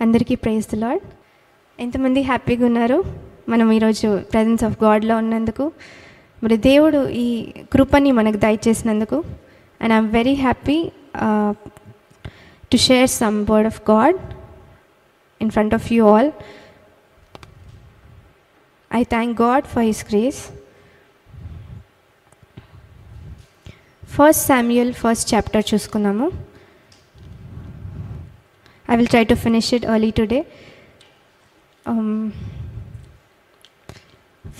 అందరికీ praise the lord. ఎంతమంది హ్యాపీగా ఉన్నారు మనం ఈరోజు ప్రెజెన్స్ ఆఫ్ గాడ్లో ఉన్నందుకు, మరి దేవుడు ఈ కృపని మనకు దయచేసినందుకు. And I'm very happy to share some word of God in front of you all. I thank God for His grace. 1 Samuel 1st chapter చూసుకుందాము. I will try to finish it early today.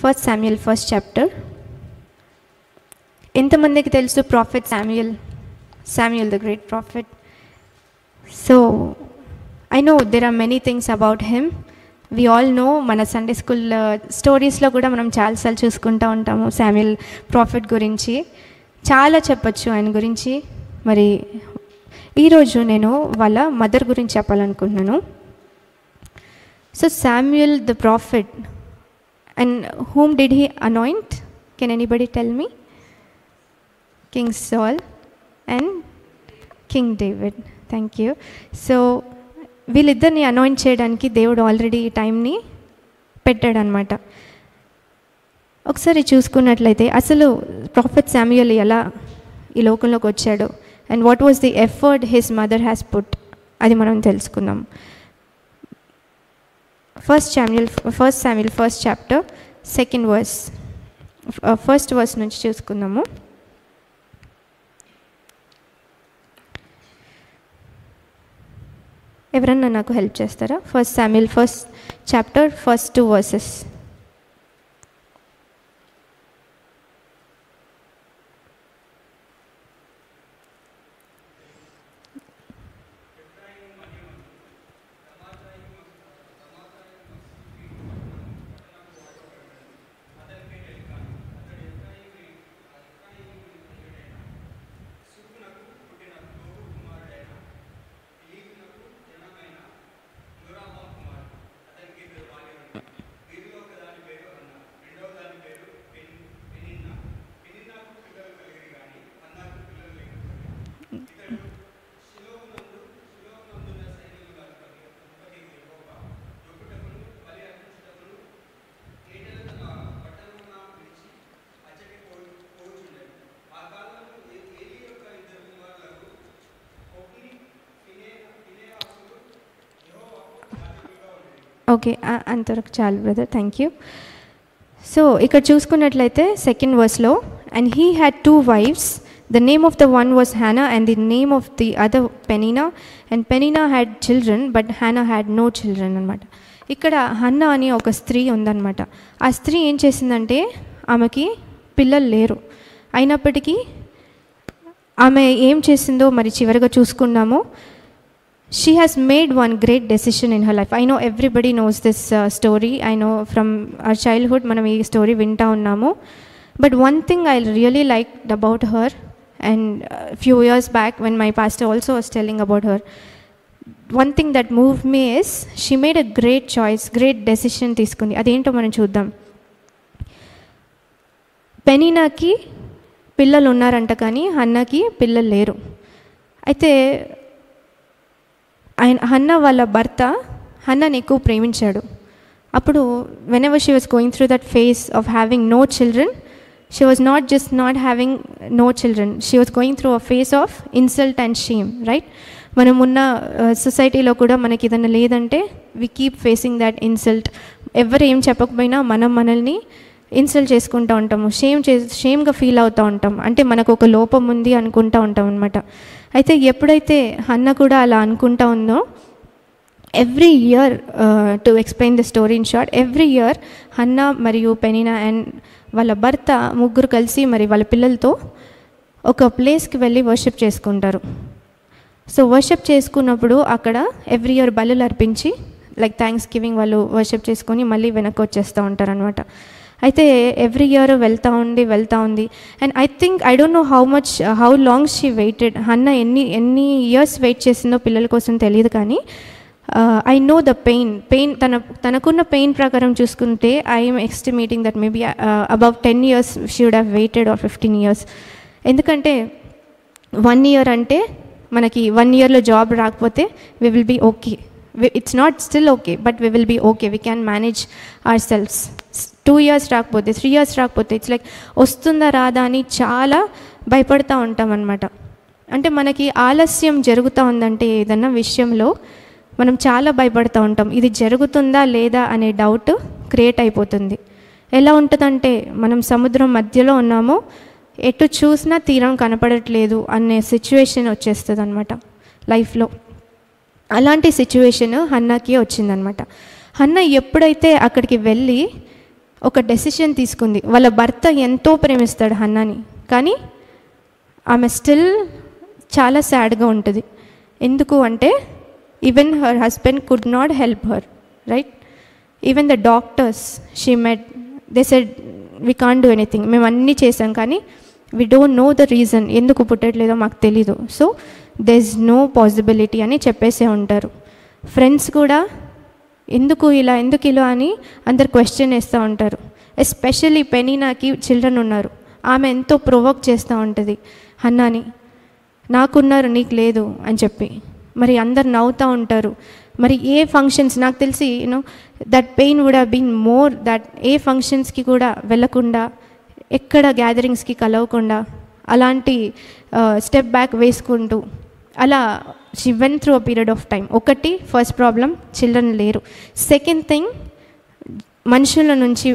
1 Samuel 1st chapter. ఎంతమందికి తెలుసు prophet Samuel the great prophet? So I know there are many things about him. We all know, మన Sunday school స్టోరీస్లో కూడా మనం చాలాసార్లు చూసుకుంటూ ఉంటాము Samuel prophet గురించి. చాలా చెప్పచ్చు ఆయన గురించి. మరి ఈరోజు నేను వాళ్ళ మదర్ గురించి చెప్పాలనుకుంటున్నాను. So Samuel the prophet, and whom did he anoint? Can anybody tell me? King Saul and King David. Thank you. So వీళ్ళిద్దరిని అనాయింట్ చేయడానికి దేవుడు ఆల్రెడీ ఈ టైంని పెట్టాడనమాట. ఒకసారి చూసుకున్నట్లయితే అసలు ప్రాఫెట్ శామ్యుయల్ ఎలా ఈ లోకంలోకి వచ్చాడు, and what was the effort his mother has put, అది మనం తెలుసుకుందాం. 1 Samuel 1st chapter 2nd verse, 1st verse నుంచి చూసుకుందాము. ఎవరన్నా నాకు హెల్ప్ చేస్తారా? 1 Samuel 1st chapter first 2 verses. Okay, అంతవరకు చాలు బ్రదర్, థ్యాంక్ యూ. సో ఇక్కడ చూసుకున్నట్లయితే 2nd verseలో, and he had 2 wives. The name of the one was Hannah and the name of the other Peninnah, and Peninnah had children but Hannah had no children అనమాట. ఇక్కడ Hannah అని ఒక స్త్రీ ఉందన్నమాట. ఆ స్త్రీ ఏం చేసిందంటే ఆమెకి పిల్లలు లేరు. అయినప్పటికీ ఆమె ఏం చేసిందో మరి చివరిగా చూసుకున్నాము. She has made one great decision in her life. I know everybody knows this story. I know from our childhood మనం ఈ స్టోరీ వింటా ఉన్నాము. But one thing I really liked about her, and a few years back when my pastor also was telling about her, one thing that moved me is she made a great choice, great decision తీసుకుంది. అదేంటో మనం చూద్దాం. పెనినాకి పిల్లలు ఉన్నారంట, కానీ హన్నాకి పిల్లలు లేరు. అయితే హన్నా వాళ్ళ భర్త హన్నాని ఎక్కువ ప్రేమించాడు. అప్పుడు whenever she was going through that phase of having no children, she was not just not having no children, she was going through a phase of insult and shame, right? మనం ఉన్న సొసైటీలో కూడా మనకి ఏదైనా లేదంటే we keep facing that insult. ఎవరు ఏం చెప్పకపోయినా మనం మనల్ని ఇన్సల్ట్ చేసుకుంటూ ఉంటాము, షేమ్గా ఫీల్ అవుతూ ఉంటాం, అంటే మనకు ఒక లోపం ఉంది అనుకుంటూ ఉంటాం అనమాట. అయితే ఎప్పుడైతే హన్నా కూడా అలా అనుకుంటా ఉందో, every year, to explain the story in short, every year Hannah మరియు పెనినా అండ్ వాళ్ళ భర్త ముగ్గురు కలిసి మరి వాళ్ళ పిల్లలతో ఒక ప్లేస్కి వెళ్ళి వర్షిప్ చేసుకుంటారు. సో వర్షిప్ చేసుకున్నప్పుడు అక్కడ ఎవ్రీ ఇయర్ బలులు అర్పించి, లైక్ థ్యాంక్స్ గివింగ్, వాళ్ళు వర్షిప్ చేసుకొని మళ్ళీ వెనక్కి వచ్చేస్తూ ఉంటారు అనమాట. అయితే ఎవ్రీ ఇయర్ వెళ్తూ ఉంది. And I don't know how long she waited. Hannah ఎన్ని ఇయర్స్ వెయిట్ చేసిందో పిల్లల కోసం తెలియదు, కానీ ఐ నో ద పెయిన్ తనకున్న పెయిన్ ప్రకారం చూసుకుంటే I'm estimating that maybe above 10 years she would have waited, or 15 years. ఎందుకంటే 1 year అంటే మనకి 1 yearలో జాబ్ రాకపోతే we will be okay, it's not still okay, but we will be okay, we can manage our selves. 2 years రాకపోతే, 3 years రాకపోతే, it's like వస్తుందా రాదా అని చాలా భయపడుతూ ఉంటాం అన్నమాట. అంటే మనకి ఆలస్యం జరుగుతూ ఉందంటే ఏదన్నా విషయంలో మనం చాలా భయపడుతూ ఉంటాం. ఇది జరుగుతుందా లేదా అనే డౌట్ క్రియేట్ అయిపోతుంది. ఎలా ఉంటుందంటే మనం సముద్రం మధ్యలో ఉన్నాము, ఎటు చూసినా తీరం కనపడట్లేదు అనే సిచ్యువేషన్ వచ్చేస్తుంది అనమాట లైఫ్లో. అలాంటి సిచ్యువేషన్ హన్నాకి వచ్చిందనమాట. హన్నా ఎప్పుడైతే అక్కడికి వెళ్ళి ఒక డెసిషన్ తీసుకుంది, వాళ్ళ భర్త ఎంతో ప్రేమిస్తాడు హన్నాని, కానీ ఆమె స్టిల్ చాలా సాడ్గా ఉంటుంది. ఎందుకు అంటే even her husband could not help her, right? Even the doctors she met, they said we can't do anything, మేము అన్నీ చేసాం కానీ we don't know the reason, ఎందుకు పుట్టట్లేదో మాకు తెలీదు, so there is no possibility అని చెప్పేసే ఉంటారు. ఫ్రెండ్స్ కూడా ఎందుకు ఇలా అని అందరు క్వశ్చన్ వేస్తూ ఉంటారు. ఎస్పెషల్లీ పెనీనాకి చిల్డ్రన్ ఉన్నారు, ఆమె ఎంతో ప్రొవోక్ చేస్తూ ఉంటుంది హన్నాని, నాకున్నారు నీకు లేదు అని చెప్పి. మరి అందరు నవ్వుతూ ఉంటారు. మరి ఏ ఫంక్షన్స్, నాకు తెలిసి that pain would have been more, that a ఫంక్షన్స్కి కూడా వెళ్ళకుండా, ఎక్కడ గ్యాదరింగ్స్కి కలవకుండా, అలాంటి స్టెప్ బ్యాక్ వేసుకుంటూ అలా she went through a period of time. ఒకటి ఫస్ట్ ప్రాబ్లం, చిల్డ్రన్ లేరు. సెకండ్ థింగ్, మనుషుల నుంచి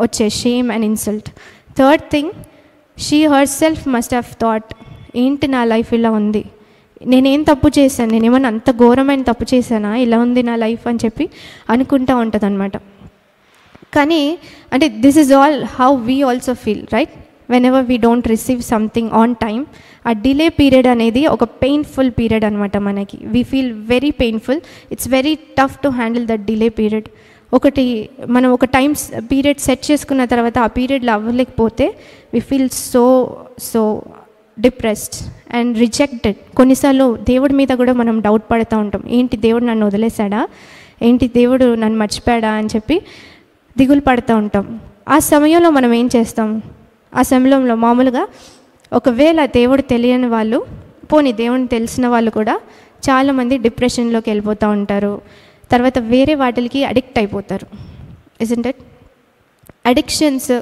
వచ్చే shame and insult. Third thing, she her self must have thought, ఏంటి నా లైఫ్ ఇలా ఉంది, నేనేం తప్పు చేశాను, నేనేమన్నా అంత ఘోరమైన తప్పు చేశానా, ఇలా ఉంది నా లైఫ్ అని చెప్పి అనుకుంటూ ఉంటుంది అనమాట. కానీ అంటే this is all how we also feel, right? Whenever we don't receive something on time, ఆ డిలే పీరియడ్ అనేది ఒక పెయిన్ఫుల్ పీరియడ్ అనమాట మనకి. We feel very painful, it's very tough to handle that delay period. ఒకటి మనం ఒక time period set చేసుకున్న తర్వాత ఆ పీరియడ్లో అవ్వలేకపోతే we feel so depressed and rejected. కొన్నిసార్లు దేవుడి మీద కూడా మనం డౌట్ పడుతూ ఉంటాం, ఏంటి దేవుడు నన్ను వదిలేశాడా, ఏంటి దేవుడు నన్ను మర్చిపోయాడా అని చెప్పి దిగులు పడుతూ ఉంటాం. ఆ సమయంలో మనం ఏం చేస్తాం? ఆ సమయంలో మామూలుగా ఒకవేళ దేవుడు తెలియని వాళ్ళు, పోనీ దేవుడిని తెలిసిన వాళ్ళు కూడా చాలామంది డిప్రెషన్లోకి వెళ్ళిపోతూ ఉంటారు, తర్వాత వేరే వాటికి అడిక్ట్ అయిపోతారు. Isn't it? అడిక్షన్స్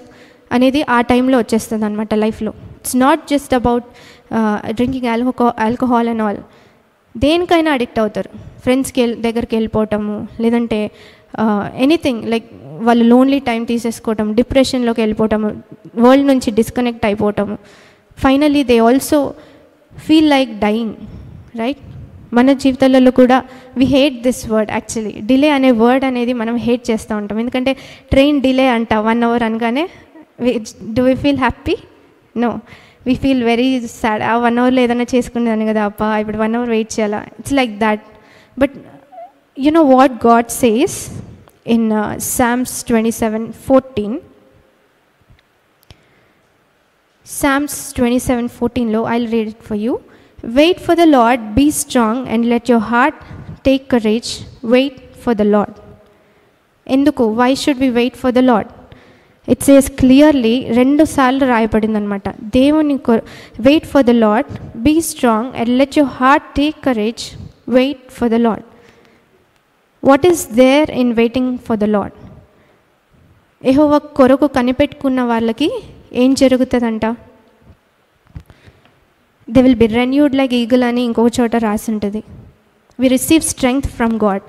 అనేది ఆ టైంలో వచ్చేస్తుంది అనమాట లైఫ్లో. It's not just about drinking alcohol and all. దేనికైనా అడిక్ట్ అవుతారు. ఫ్రెండ్స్కి దగ్గరికి వెళ్ళిపోవటము, లేదంటే ఎనీథింగ్ లైక్ వాళ్ళు లోన్లీ టైం తీసేసుకోవటం, డిప్రెషన్లోకి వెళ్ళిపోవటము, వరల్డ్ నుంచి డిస్కనెక్ట్ అయిపోవటము. Finally they also feel like dying, right? మన జీవితాలలో కూడా we hate this word. Actually delay అనే వర్డ్ అనేది మనం హేట్ చేస్తూ ఉంటాం. ఎందుకంటే ట్రైన్ డిలే అంట 1 hour అనగానే do we feel happy? No, we feel very sad. ఆ 1 hourలో ఏదైనా చేసుకునేదాన్ని కదా, అప్ప ఇప్పుడు 1 hour వెయిట్ చేయాలా. It's like that. But you know what God says in Psalms 27:14. Psalms 27:14 I'll read it for you. Wait for the Lord, be strong and let your heart take courage. Wait for the Lord. Enduku? Why should we wait for the Lord? It says clearly, 2 సార్లు రాయబడింది అనమాట. దేవుని wait for the Lord, be strong and let your heart take courage. Wait for the Lord. What is there in waiting for the Lord? యెహోవా కొరకు కనిపెట్టుకున్న వాళ్ళకి ఏం జరుగుతుందంట? They will be renewed like eagle అని ఇంకొక చోట రాసి ఉంటుంది. We receive strength from God.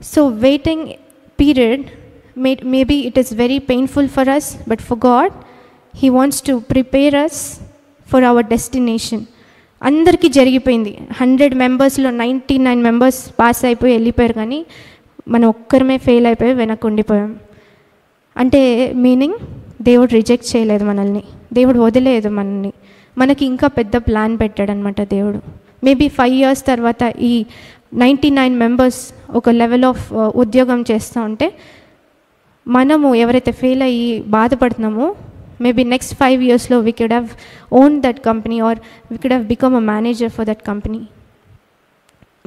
So waiting period maybe it is very painful for us, but for God, He wants to prepare us for our destination. అందరికీ జరిగిపోయింది. 100 మెంబర్స్లో 99 members pass అయిపోయి వెళ్ళిపోయారు, కానీ మనం ఒక్కరమే ఫెయిల్ అయిపోయి వెనక్కి ఉండిపోయాం. అంటే మీనింగ్ దేవుడు రిజెక్ట్ చేయలేదు మనల్ని, దేవుడు వదిలేదు మనల్ని, మనకి ఇంకా పెద్ద ప్లాన్ పెట్టాడనమాట దేవుడు. మేబీ 5 years తర్వాత ఈ 99 మెంబర్స్ ఒక లెవెల్ ఆఫ్ ఉద్యోగం చేస్తూ ఉంటే, మనము ఎవరైతే ఫెయిల్ అయ్యి బాధపడుతున్నామో, maybe next 5 years we could have owned that company, or we could have become a manager for that company.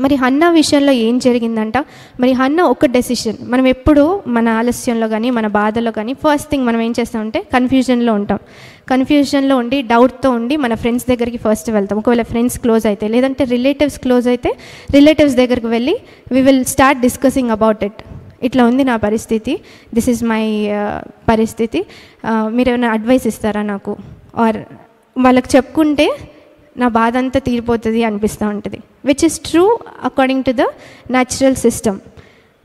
మరి హన్నా విషయంలో ఏం జరిగిందంట, మరి హన్నా ఒక డెసిషన్. మనం ఎప్పుడు మన ఆలస్యంలో కానీ మన బాధలో కానీ ఫస్ట్ థింగ్ మనం ఏం చేస్తామంటే కన్ఫ్యూజన్లో ఉంటాం. కన్ఫ్యూజన్లో ఉండి డౌట్తో ఉండి మన ఫ్రెండ్స్ దగ్గరికి ఫస్ట్ వెళ్తాం. ఒకవేళ ఫ్రెండ్స్ క్లోజ్ అయితే, లేదంటే రిలేటివ్స్ క్లోజ్ అయితే రిలేటివ్స్ దగ్గరికి వెళ్ళి we will start discussing about it. ఇట్లా ఉంది నా పరిస్థితి, దిస్ ఈజ్ మై పరిస్థితి, మీరు ఏమైనా అడ్వైస్ ఇస్తారా నాకు, ఆర్ వాళ్ళకి చెప్పుకుంటే నా బాధ అంతా తీరిపోతుంది అనిపిస్తూ ఉంటుంది. Which is true according to the natural system.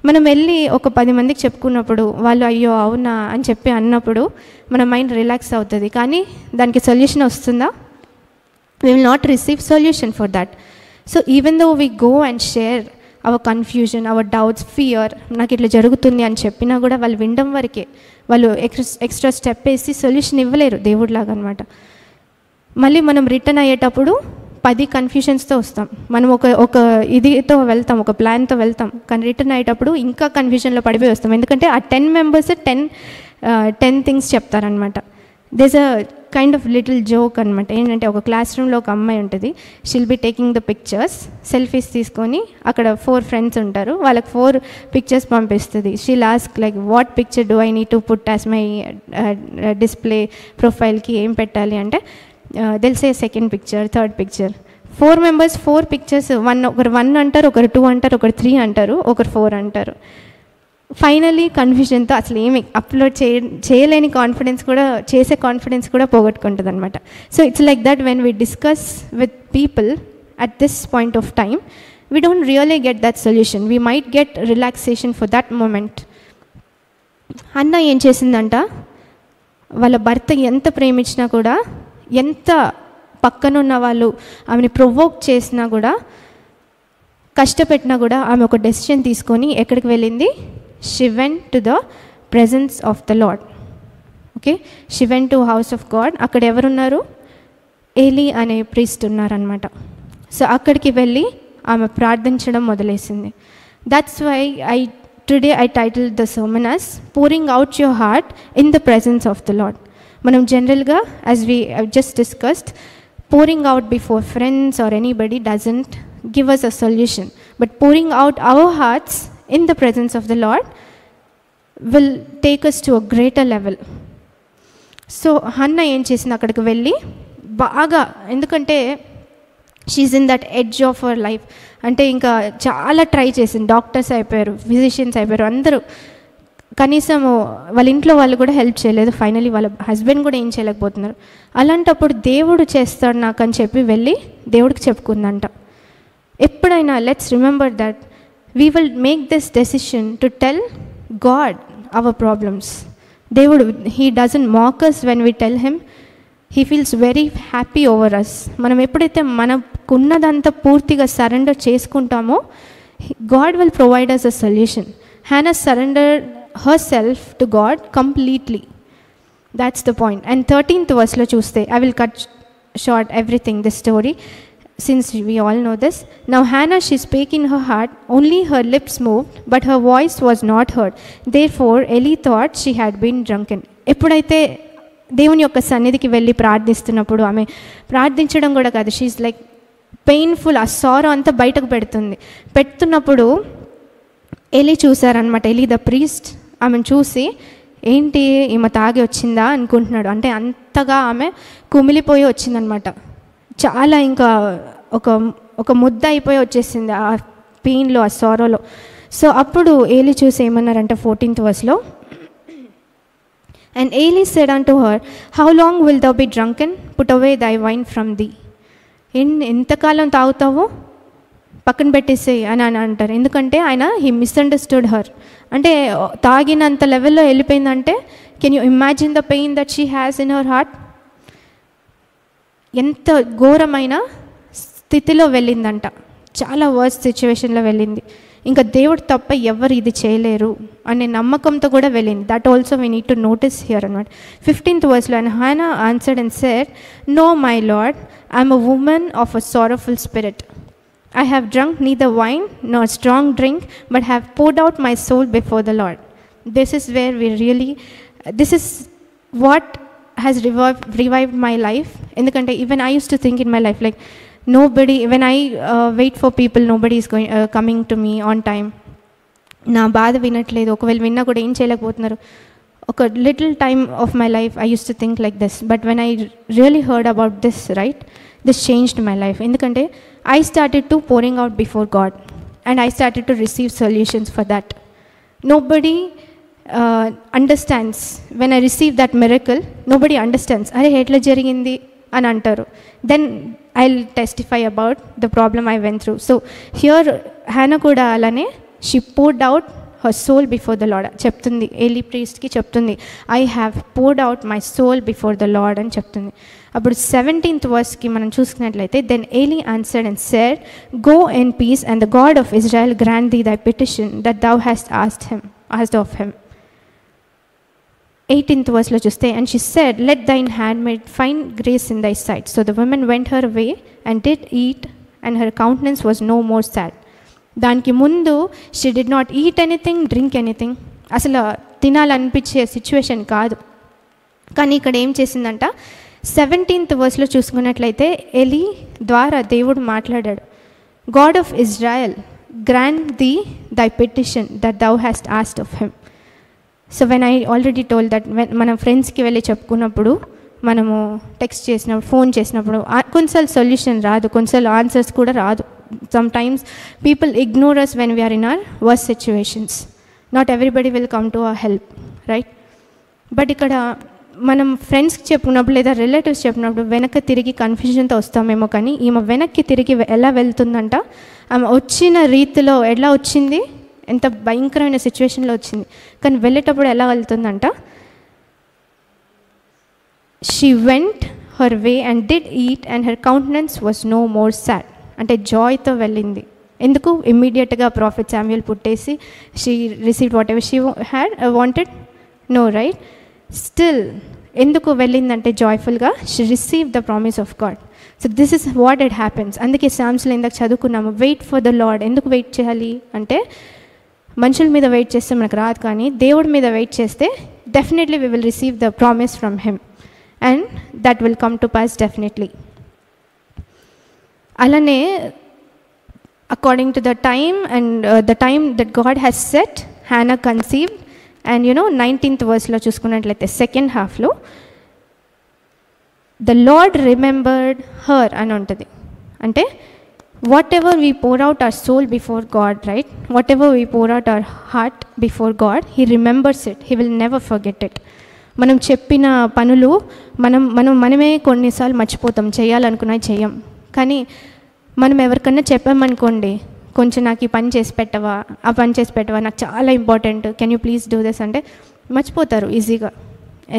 మనం వెళ్ళి ఒక 10 మందికి చెప్పుకున్నప్పుడు వాళ్ళు అయ్యో అవునా అని చెప్పి అన్నప్పుడు మన మైండ్ రిలాక్స్ అవుతుంది. కానీ దానికి సొల్యూషన్ వస్తుందా? We will not receive solution for that. So even though we go and share our confusion, our doubts, fear, నాకు ఇట్లా జరుగుతుంది అని చెప్పినా కూడా వాళ్ళు వినడం వరకే, వాళ్ళు ఎక్స్ట్రా స్టెప్ వేసి సొల్యూషన్ ఇవ్వలేరు దేవుడిలాగా అనమాట. మళ్ళీ మనం రిటర్న్ అయ్యేటప్పుడు 10 కన్ఫ్యూషన్స్తో వస్తాం. మనం ఒక ఇదితో వెళ్తాం, ఒక ప్లాన్తో వెళ్తాం, కానీ రిటర్న్ అయ్యేటప్పుడు ఇంకా కన్ఫ్యూజన్లో పడిపోయి వస్తాం. ఎందుకంటే ఆ 10 మెంబర్స్ 10 థింగ్స్ చెప్తారనమాట. This a kind of little joke అనమాట. ఏంటంటే ఒక క్లాస్ రూమ్లో ఒక అమ్మాయి ఉంటుంది, she'll be taking the pictures, selfies తీసుకొని అక్కడ 4 ఫ్రెండ్స్ ఉంటారు, వాళ్ళకి 4 పిక్చర్స్ పంపిస్తుంది. She'll ask like what picture do I need to put as my display ప్రొఫైల్కి ఏం పెట్టాలి అంటే they'll say second picture, third picture. 4 members 4 pictures, ఒకరు 1 అంటారు, ఒకరు 2 అంటారు, ఒకరు 3 అంటారు, ఒకరు 4 అంటారు. ఫైనలీ కన్ఫ్యూజన్తో అసలు ఏమి అప్లోడ్ చేయలేని కాన్ఫిడెన్స్ కూడా, చేసే కాన్ఫిడెన్స్ కూడా పోగొట్టుకుంటుంది అనమాట. So it's like that when we discuss with people at this point of time, we don't really get that solution. We might get relaxation for that moment. Hannah ఏం చేసిందంట, వాళ్ళ భర్త ఎంత ప్రేమించినా కూడా, ఎంత పక్కనున్న వాళ్ళు ఆమెని ప్రొవోక్ చేసినా కూడా, కష్టపెట్టినా కూడా, ఆమె ఒక డెసిషన్ తీసుకొని ఎక్కడికి వెళ్ళింది? She went to the presence of the lord. Okay, she went to house of God. అక్కడ ఎవరున్నారు? ఏలీ అనే ప్రీస్ట్ ఉన్నారనమాట. సో అక్కడికి వెళ్ళి ఆమె ప్రార్థించడం మొదలేసింది. That's why today I title the sermon as pouring out your heart in the presence of the Lord. మనం జనరల్గా as we just discussed, pouring out before friends or anybody doesn't give us a solution, but pouring out our hearts in the presence of the Lord will take us to a greater level. So Hannah ఏం చేసింది, అక్కడికి వెళ్ళి బాగా, ఎందుకంటే she in that edge of our life, అంటే ఇంకా చాలా try చేసింది. డాక్టర్స్ అయిపోయారు, ఫిజిషియన్స్ అయిపోయారు, అందరూ, కనీసం వాళ్ళ ఇంట్లో వాళ్ళు కూడా హెల్ప్ చేయలేదు. ఫైనలీ వాళ్ళ హస్బెండ్ కూడా ఏం చేయలేకపోతున్నారు. అలాంటప్పుడు దేవుడు చేస్తాడు నాకు అని చెప్పి వెళ్ళి దేవుడికి చెప్పుకుందంట. ఎప్పుడైనా let's remember that we will make this decision to tell God our problems. దేవుడు, he doesn't mock us when we tell him, he feels very happy over us. మనం ఎప్పుడైతే మనకున్నదంతా పూర్తిగా సరెండర్ చేసుకుంటామో, God will provide us a solution. Hannah surrendered herself to God completely. That's the point. And 13th verse lo chuste, I will cut short everything, this story, since we all know this. Now Hannah, she spake in her heart, only her lips moved, but her voice was not heard. Therefore Eli thought she had been drunken. ఎప్పుడైతే దేవుని యొక్క సన్నిధికి వెళ్ళి ప్రార్థిస్తున్నప్పుడు, ఆమె ప్రార్థించడం కూడా కాదు, she like painful, ఆ సారో అంతా బయటకు పెడుతున్నప్పుడు ఎలి చూసారనమాట. ఎలి ద ప్రీస్ట్ ఆమెను చూసి, ఏంటి ఈమె తాగి వచ్చిందా అనుకుంటున్నాడు. అంటే అంతగా ఆమె కుమిలిపోయి వచ్చిందనమాట. చాలా ఇంకా ఒక ముద్ద అయిపోయి వచ్చేసింది ఆ పెయిన్లో, ఆ సారోలో. సో అప్పుడు ఏలి చూసి ఏమన్నారంటే 14th verse, and Eli said unto her, how long wilt thou be drunken? Put away thy wine from thee. ఎంతకాలం తాగుతావో పక్కన పెట్టేసేయి అని అంటారు. ఎందుకంటే ఆయన హీ మిస్అండర్స్టూడ్ హర్. అంటే తాగినంత లెవెల్లో వెళ్ళిపోయిందంటే, can you imagine the pain that she has in her heart? ఎంత ఘోరమైన స్థితిలో వెళ్ళిందంట, చాలా వర్స్ సిచ్యువేషన్లో వెళ్ళింది. ఇంకా దేవుడు తప్ప ఎవరు ఇది చేయలేరు అనే నమ్మకంతో కూడా వెళ్ళింది. That also we need to notice here అనమాట. 15th verse, and Hannah answered and said, no my lord, I am a woman of a sorrowful spirit. I have drunk neither wine nor strong drink, but have poured out my soul before the Lord. This is where we really, this is what has revived my life. Endukante even I used to think in my life like, nobody, when I wait for people, nobody is coming to me on time. నా బాధ వినట్లేదు, ఒకవేళ విన్నా కూడా ఏం చేయలేకపోతున్నారు. ఒక little time of my life I use to think like this, but when I really heard about this right, this changed my life. ఎందుకంటే I started to pouring out before God and I started to receive solutions for that. Nobody understands. When I receive that miracle, nobody understands. అరే ఎట్లా జరిగింది అని అంటారు. Then I'll testify about the problem I went through. So here Hannah కూడా అలానే she poured out her soul before the Lord. చెప్తుంది, ఏలీ ప్రీస్ట్కి చెప్తుంది, I have poured out my soul before the Lord అని చెప్తుంది. అప్పుడు 17th verseకి మనం చూసుకున్నట్లయితే, then Eli answered and said, go in peace, and the God of Israel grant thee thy petition that thou hast asked of him. 18th verseలో చూస్తే, and she said, let thine handmaid find grace in thy sight. So the woman went her way and did eat, and her countenance was no more sad. దానికి ముందు she did not eat anything, drink anything. అసలు తినాలనిపించే situation కాదు. కానీ ఇక్కడ ఏం చేసిందంట, 17th verseలో చూసుకున్నట్లయితే Eli ద్వారా దేవుడు మాట్లాడాడు, God of Israel grant thee thy petition that thou hast asked of him. So when I already told that మనం ఫ్రెండ్స్కి వెళ్ళి చెప్పుకున్నప్పుడు, మనము టెక్స్ట్ చేసినప్పుడు, ఫోన్ చేసినప్పుడు కొన్నిసార్లు సొల్యూషన్ రాదు, కొన్నిసార్లు ఆన్సర్స్ కూడా రాదు. Sometimes people ignore us when we are in our worst situations. Not everybody will come to our help, right? But ఇక్కడ మనం ఫ్రెండ్స్కి చెప్పుకున్నప్పుడు లేదా రిలేటివ్స్ చెప్పినప్పుడు వెనక్కి తిరిగి కన్ఫ్యూజన్తో వస్తామేమో, కానీ ఈమె వెనక్కి తిరిగి ఎలా వెళ్తుందంట, ఆమె వచ్చిన రీతిలో ఎలా వచ్చింది, ఎంత భయంకరమైన సిచ్యువేషన్లో వచ్చింది, కానీ వెళ్ళేటప్పుడు ఎలా వెళ్తుందంట, she went her way and did eat and her countenance was no more sad. అంటే జాయ్తో వెళ్ళింది. ఎందుకు? ఇమ్మీడియట్గా ప్రాఫెట్ శామ్యూయల్ పుట్టేసి she received whatever she had wanted? No, right? Still ఎందుకు వెళ్ళిందంటే జాయ్ఫుల్గా she receive the promise of God. So this is what it happens. అందుకే సామ్స్లో ఇందాక చదువుకున్నాము, వెయిట్ ఫర్ ద లార్డ్. ఎందుకు వెయిట్ చేయాలి అంటే, మనుషుల మీద వెయిట్ చేస్తే మనకు రాదు, కానీ దేవుడి మీద వెయిట్ చేస్తే definitely we will receive the promise from him and that will come to pass definitely. అలానే according to the time and the time that God has set, Hannah conceived. And 19th verseలో చూసుకున్నట్లయితే second హాఫ్లో the lord remembered her అని ఉంటుంది. అంటే whatever we pour out our soul before God, right? Whatever we pour out our heart before God, he remembers it. He will never forget it. మనం చెప్పిన పనులు మనమే కొన్నిసార్లు మర్చిపోతాం, చేయాలనుకున్నవి చెయ్యం. కానీ మనం ఎవరికన్నా చెప్పామనుకోండి, కొంచెం నాకు ఈ పని చేసి పెట్టవా, ఆ పని చేసి పెట్టవా, నాకు చాలా important, can you please do this అంటే మర్చిపోతారు ఈజీగా.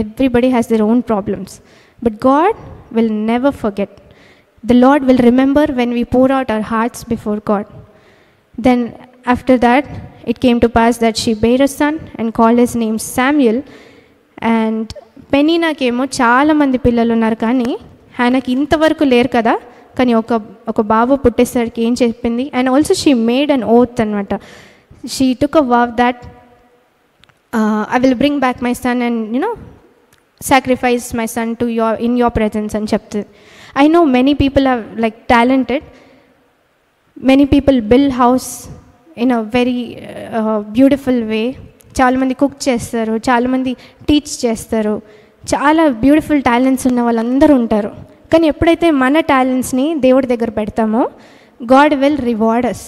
Everybody has their own problems, but God will never forget. The Lord will remember when we pour out our hearts before God. Then after that, it came to pass that she bare a son and called his name Samuel. And పెనీనాకేమో చాలామంది పిల్లలు ఉన్నారు, కానీ హ్యానాకి ఇంతవరకు లేరు కదా. కానీ ఒక బాబు పుట్టేసరికి ఏం చెప్పింది, and also she made an oath అనమాట. She took a vow that I will bring back my son and sacrifice my son to in your presence అని చెప్తుంది. I know many people are like talented. Many people build house in a very beautiful way. చాలామంది cook చేస్తారు, చాలామంది teach చేస్తారు, చాలా beautiful talents ఉన్న వాళ్ళందరూ ఉంటారు. కానీ ఎప్పుడైతే మన టాలెంట్స్ని దేవుడి దగ్గర పెడతామో, God will reward us.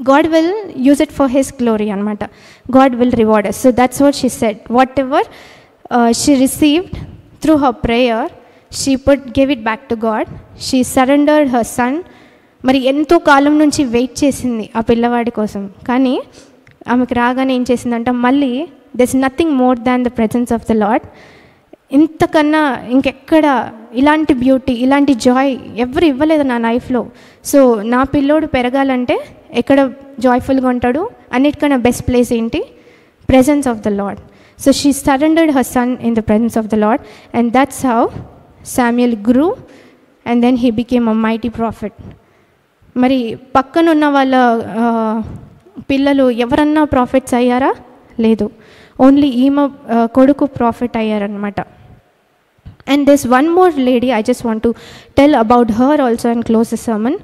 God will use it for his glory అనమాట. God will reward us. So that's what she said. Whatever she received through her prayer, she gave it back to God. She surrendered her son. మరి ఎంతో కాలం నుంచి wait చేసింది ఆ పిల్లవాడి కోసం, కానీ ఆమెకు రాగానే ఏం చేసిందంట, మళ్ళీ there's nothing more than the presence of the Lord. ఇంతకన్నా ఇంకెక్కడ ఇలాంటి బ్యూటీ, ఇలాంటి జాయ్ ఎవరు ఇవ్వలేదు నా లైఫ్లో. సో నా పిల్లోడు పెరగాలంటే ఎక్కడ జాయ్ఫుల్గా ఉంటాడు, అన్నిటికన్నా బెస్ట్ ప్లేస్ ఏంటి? Presence of the Lord. So she surrendered her son in the presence of the Lord, and that's how Samuel grew and then he became a mighty prophet. మరి పక్కనున్న వాళ్ళ పిల్లలు ఎవరన్నా ప్రాఫిట్స్ అయ్యారా? లేదు, ఓన్లీ ఈమె కొడుకు profit అయ్యారనమాట. And there's one more lady I just want to tell about her also and close the sermon.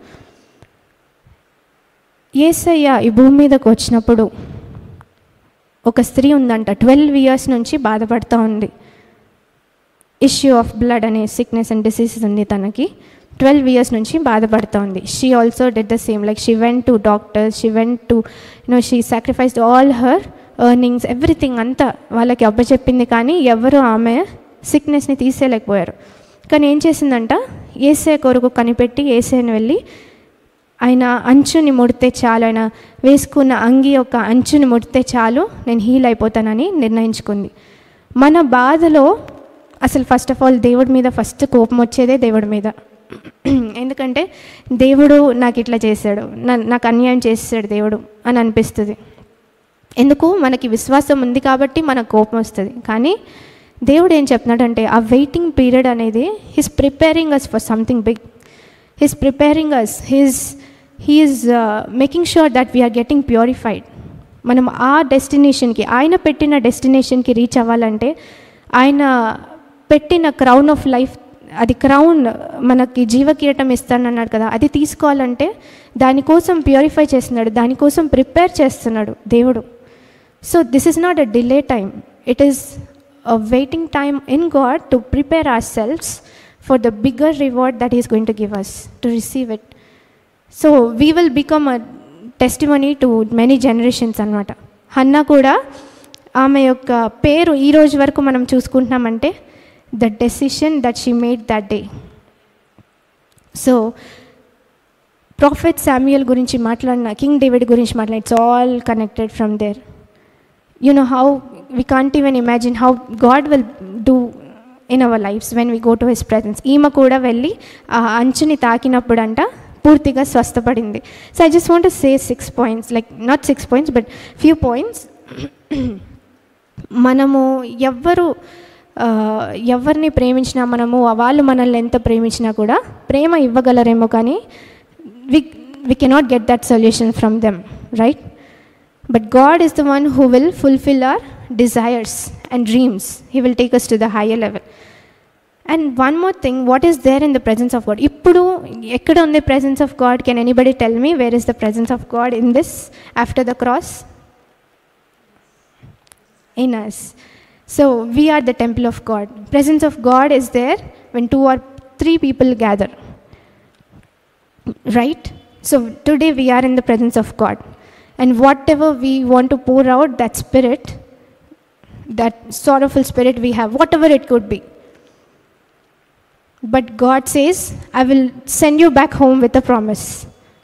యేసయ్య ఈ భూమి మీదకి వచ్చినప్పుడు ఒక స్త్రీ ఉందంట, 12 years నుంచి బాధపడుతూ ఉంది. ఇష్యూ ఆఫ్ బ్లడ్ అనే సిక్నెస్ అండ్ డిసీజెస్ ఉంది తనకి. 12 years నుంచి బాధపడుతూ ఉంది. She also did the same, like she went to doctors, she went to she sacrificed all her earnings, everything అంతా వాళ్ళకి అప్పచెప్పింది. కానీ ఎవరు ఆమె సిక్నెస్ని తీసేయలేకపోయారు. కానీ ఏం చేసిందంట, యేసయ్య కొరకు కనిపెట్టి యేసయ్యని వెళ్ళి ఆయన అంచుని ముడితే చాలు, ఆయన వేసుకున్న అంగి యొక్క అంచుని ముడితే చాలు నేను హీల్ అయిపోతానని నిర్ణయించుకుంది. మన బాధలో అసలు ఫస్ట్ ఆఫ్ ఆల్ దేవుడి మీద ఫస్ట్ కోపం వచ్చేదే దేవుడి మీద. ఎందుకంటే దేవుడు నాకు ఇట్లా చేశాడు, నాకు అన్యాయం చేసాడు దేవుడు అని అనిపిస్తుంది. ఎందుకు, మనకి విశ్వాసం ఉంది కాబట్టి మనకు కోపం వస్తుంది. కానీ దేవుడు ఏం చెప్తున్నాడంటే ఆ వెయిటింగ్ పీరియడ్ అనేది he's preparing us for something big. He's preparing us, he is making sure that we are getting purified. మనం ఆ డెస్టినేషన్కి, ఆయన పెట్టిన డెస్టినేషన్కి రీచ్ అవ్వాలంటే, ఆయన పెట్టిన క్రౌన్ ఆఫ్ లైఫ్, అది క్రౌన్ మనకి జీవకీటం ఇస్తానన్నాడు కదా, అది తీసుకోవాలంటే దానికోసం ప్యూరిఫై చేస్తున్నాడు, దానికోసం ప్రిపేర్ చేస్తున్నాడు దేవుడు. So this is not a delay time, it is a waiting time in God to prepare ourselves for the bigger reward that He is going to give us, to receive it. So we will become a testimony to many generations అన్నమాట. Hannah కూడా ఆమె యొక్క పేరు ఈ రోజు వరకు మనం చూసుకుంటున్నామంటే the decision that she made that day. So prophet Samuel గురించి మాట్లాడిన, కింగ్ డేవిడ్ గురించి మాట్లాడిన, it's all connected from there. You know how we can't even imagine how God will do in our lives when we go to His presence. ఈమె కూడా వెళ్ళి ఆ అంచుని తాకినప్పుడంట పూర్తిగా స్వస్థపడింది. So I just want to say 6 points, like not 6 points but few points. మనము ఎవరిని ప్రేమించినా, మనము వాళ్ళు మనల్ని ఎంత ప్రేమించినా కూడా ప్రేమ ఇవ్వగలరేమో, కానీ we cannot get that solution from them, right? But God is the one who will fulfill our desires and dreams. He will take us to the higher level. And one more thing, what is there in the presence of God? Ippudu ekkada undi presence of God? Can anybody tell me where is the presence of God in this after the cross? In us. So we are the temple of God. Presence of God is there when 2 or 3 people gather, right? So today we are in the presence of God. And whatever we want to pour out, that spirit, that sorrowful spirit we have, whatever it could be. But God says, I will send you back home with a promise.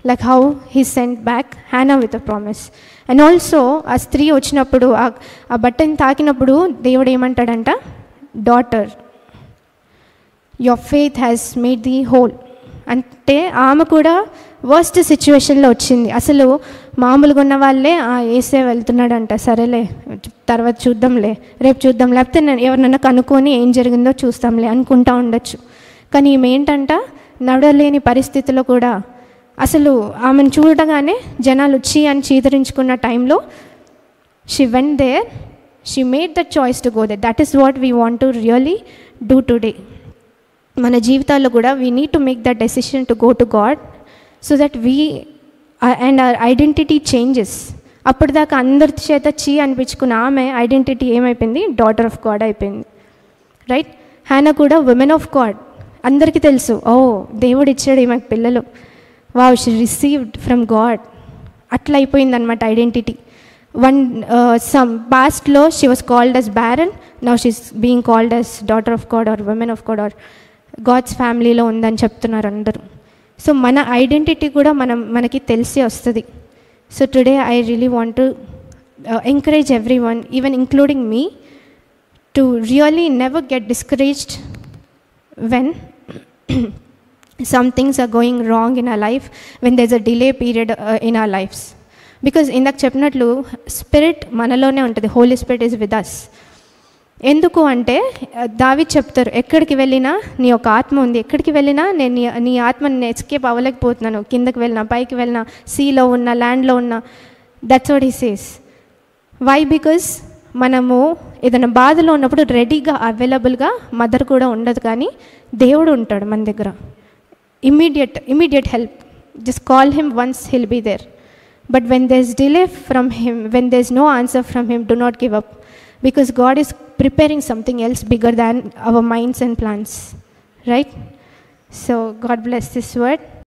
Like how He sent back Hannah with a promise. And also, ఆ స్త్రీ వచ్చినప్పుడు, ఆ బట్టని తాకినప్పుడు దేవుడు ఏమంటాడంట, daughter, your faith has made thee whole. అంటే ఆమె కూడా వర్స్ట్ సిచ్యువేషన్లో వచ్చింది. అసలు మామూలుగా ఉన్న వాళ్ళే ఏసే వెళ్తున్నాడంట, సరేలే తర్వాత చూద్దాంలే, రేపు చూద్దాం, లేకపోతే ఎవరినైనా కనుక్కొని ఏం జరిగిందో చూస్తాంలే అనుకుంటా ఉండొచ్చు. కానీ ఈమె ఏంటంట, నడలేని పరిస్థితిలో కూడా అసలు ఆమెను చూడగానే జనాలు వచ్చి అని చీదరించుకున్న టైంలో she went there, she made that choice to go there. That is what we want to really do today. మన జీవితాల్లో కూడా we need to make that decision to go to God, so that we and our identity changes. అప్పటిదాకా అందరి చేత అనిపించుకున్న ఆమె identity ఏమైపోయింది, daughter of God అయిపోయింది, రైట్? హ్యానా కూడా ఉమెన్ ఆఫ్ గాడ్, అందరికీ తెలుసు, ఓ దేవుడు ఇచ్చాడు ఈమెకు పిల్లలు, wow, she received from God. అట్లా అయిపోయింది అనమాట ఐడెంటిటీ. సమ్ పాస్ట్లో she was called as barren, now she's being called as daughter of God or woman of God or God's ఫ్యామిలీలో ఉందని చెప్తున్నారు అందరూ. సో మన ఐడెంటిటీ కూడా మనకి తెలిసి వస్తుంది. So today I really want to encourage every one, even including me, to really never get discouraged when some things are going wrong in our life, when there's a delay period in our lives. Because ఇందాక చెప్పినట్లు spirit మనలోనే ఉంటుంది, Holy Spirit is with us. ఎందుకు అంటే దావీదు చెప్తారు, ఎక్కడికి వెళ్ళినా నీ యొక్క ఆత్మ ఉంది, ఎక్కడికి వెళ్ళినా నేను నీ ఆత్మని ఎస్కేప్ అవ్వలేకపోతున్నాను, కిందకి వెళ్ళినా పైకి వెళ్ళినా సీలో ఉన్నా ల్యాండ్లో ఉన్నా. That's what he says. Why? Because మనము ఏదైనా బాధలో ఉన్నప్పుడు రెడీగా అవైలబుల్గా మదర్ కూడా ఉండదు, కానీ దేవుడు ఉంటాడు మన దగ్గర. Immediate help. Just call him once, he'll be there. But when there is delay from him, when there is no answer from him, do not give up, because God is preparing something else bigger than our minds and plans, right? So God bless this word.